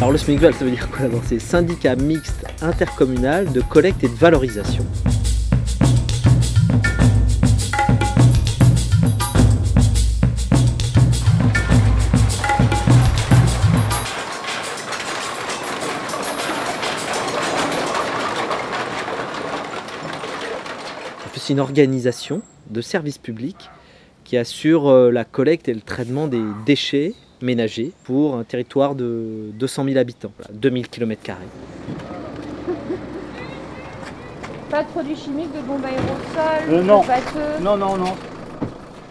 Alors le SMICVAL, ça veut dire quoi? C'est syndicat mixte intercommunal de collecte et de valorisation. C'est une organisation de service public qui assure la collecte et le traitement des déchets ménagers pour un territoire de 200 000 habitants, 2000 km². Pas de produits chimiques, de bombes aérosols, non. de pâteux. Non.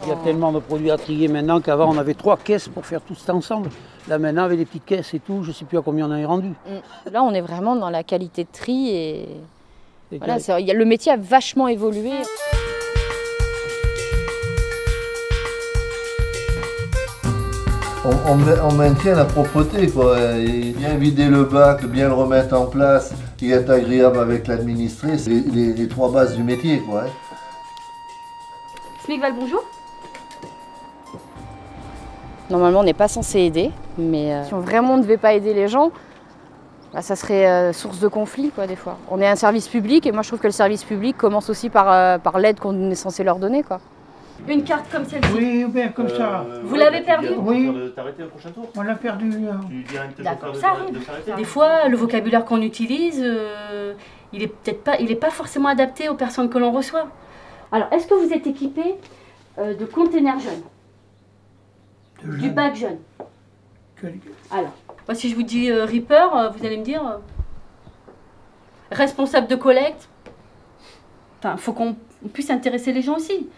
Il y a tellement de produits à trier maintenant qu'avant on avait 3 caisses pour faire tout ça ensemble. Là maintenant avec les petites caisses et tout, je ne sais plus à combien on en est rendu. Là on est vraiment dans la qualité de tri et voilà, le métier a vachement évolué. On maintient la propreté, quoi. Et bien vider le bac, bien le remettre en place, et être agréable avec l'administré, c'est les 3 bases du métier, quoi. SMICVAL, bonjour. Normalement on n'est pas censé aider, mais si on vraiment ne devait pas aider les gens, bah, ça serait source de conflit quoi, des fois. On est un service public et moi je trouve que le service public commence aussi par l'aide qu'on est censé leur donner, quoi. Une carte comme celle-ci. Oui, bien comme ça. Vous l'avez perdue? Oui. T'arrêter au prochain tour? On l'a perdu. Tu dis à un de tes D'accord, chauffeurs ça arrive. de s'arrêter? Des fois, le vocabulaire qu'on utilise, il est pas forcément adapté aux personnes que l'on reçoit. Alors, est-ce que vous êtes équipé de containers jeunes? Du bac jeune? Alors, moi, si je vous dis Reaper, vous allez me dire responsable de collecte. Enfin, faut qu'on puisse intéresser les gens aussi.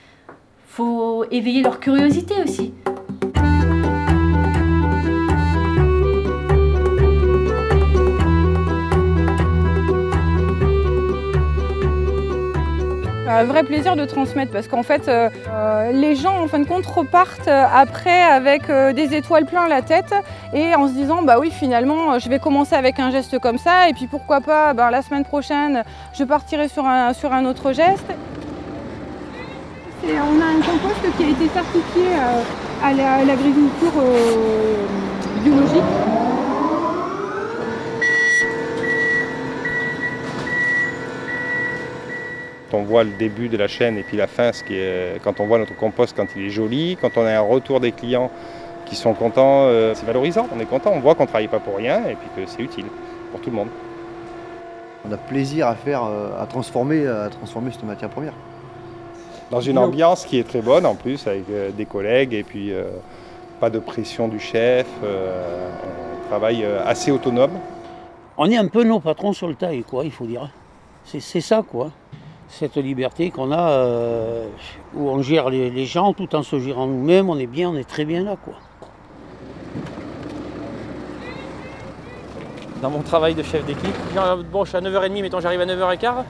Faut éveiller leur curiosité aussi. Un vrai plaisir de transmettre parce qu'en fait les gens en fin de compte repartent après avec des étoiles plein la tête et en se disant bah oui finalement je vais commencer avec un geste comme ça et puis pourquoi pas la semaine prochaine je partirai sur un autre geste. On a un compost qui a été certifié à l'agriculture biologique. Quand on voit le début de la chaîne et puis la fin, quand on voit notre compost quand il est joli, quand on a un retour des clients qui sont contents, c'est valorisant, on est content, on voit qu'on ne travaille pas pour rien et puis que c'est utile pour tout le monde. On a plaisir à transformer cette matière première. Dans une ambiance qui est très bonne en plus, avec des collègues et puis pas de pression du chef, on travaille assez autonome. On est un peu nos patrons sur le taille, quoi, il faut dire. C'est ça, quoi. Cette liberté qu'on a, où on gère les gens tout en se gérant nous-mêmes, on est très bien là, quoi. Dans mon travail de chef d'équipe, bon, je suis à 9h30, mettons j'arrive à 9h15,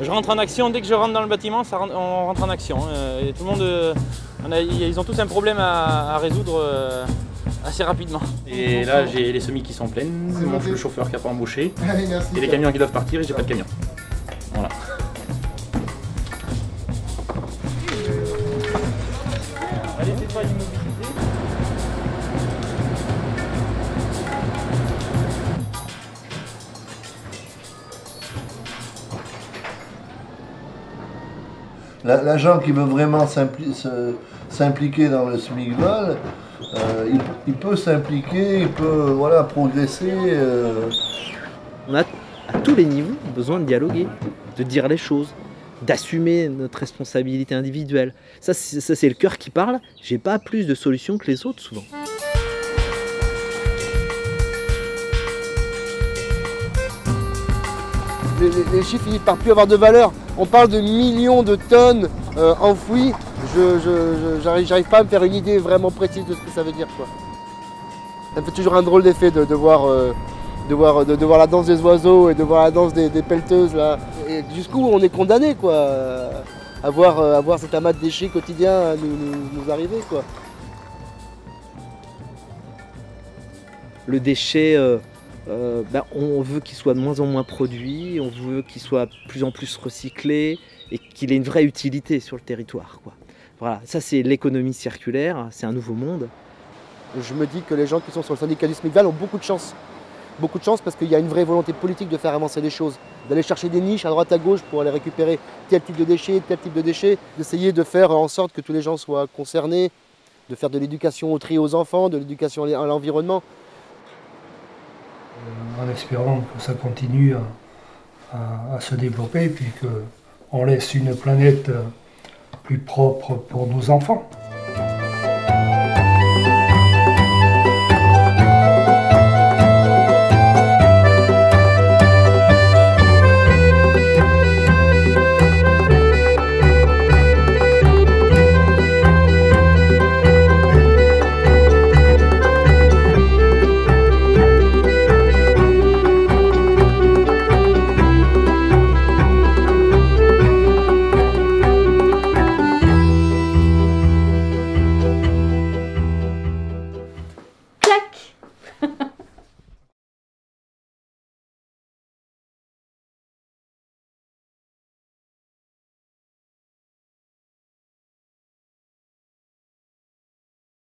je rentre en action, dès que je rentre dans le bâtiment, on rentre en action. Et tout le monde, ils ont tous un problème à résoudre assez rapidement. Et là j'ai les semis qui sont pleines, le chauffeur qui n'a pas embauché, et les camions qui doivent partir et j'ai pas de camion. Voilà. Allez, c'est pas l'immobilité. L'agent qui veut vraiment s'impliquer dans le SMICVAL, il peut s'impliquer, il peut progresser. On a à tous les niveaux besoin de dialoguer, de dire les choses, d'assumer notre responsabilité individuelle. Ça c'est le cœur qui parle. J'ai pas plus de solutions que les autres souvent. Les chiffres finissent par plus avoir de valeur. On parle de millions de tonnes enfouies. J'arrive pas à me faire une idée vraiment précise de ce que ça veut dire, quoi. Ça me fait toujours un drôle d'effet de voir la danse des oiseaux et de voir la danse des pelleteuses là. Et jusqu'où on est condamné, quoi, à voir cet amas de déchets quotidien nous arriver, quoi. Le déchet, on veut qu'il soit de moins en moins produit, on veut qu'il soit de plus en plus recyclé et qu'il ait une vraie utilité sur le territoire, quoi. Voilà, ça c'est l'économie circulaire, c'est un nouveau monde. Je me dis que les gens qui sont sur le syndicat du SMICVAL ont beaucoup de chance. beaucoup de chance parce qu'il y a une vraie volonté politique de faire avancer les choses, d'aller chercher des niches à droite à gauche pour aller récupérer tel type de déchets, d'essayer de faire en sorte que tous les gens soient concernés, de faire de l'éducation au tri aux enfants, de l'éducation à l'environnement. En espérant que ça continue à se développer, puis qu'on laisse une planète plus propre pour nos enfants.